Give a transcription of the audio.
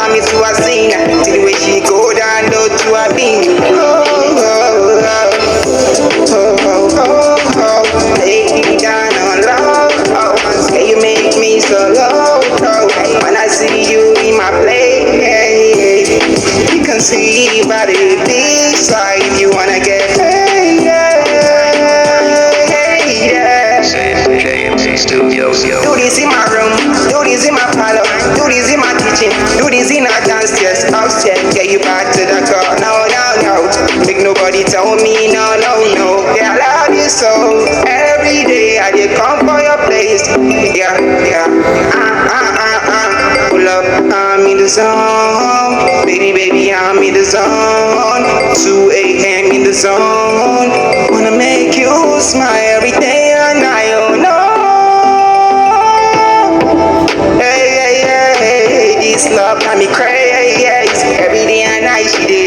turn me to a singer. Till the way she go down low to a beat. Take me down on low. Say you make me so low. When I see you in my place, you can see by the big side you wanna get hey, JMC Studios, yo. Do this in my room, do this in my parlor, do this in my kitchen, do this in our downstairs, upstairs. Get you back to the car, no. Make nobody tell me no. Yeah, I love you so. Every day I just come for your place. Yeah. Pull up, I'm in the zone. Baby, I'm in the zone. 2 a.m. in the zone. Wanna make you smile every day and night. Oh no. Hey, this love got me crazy. Every day and night she did.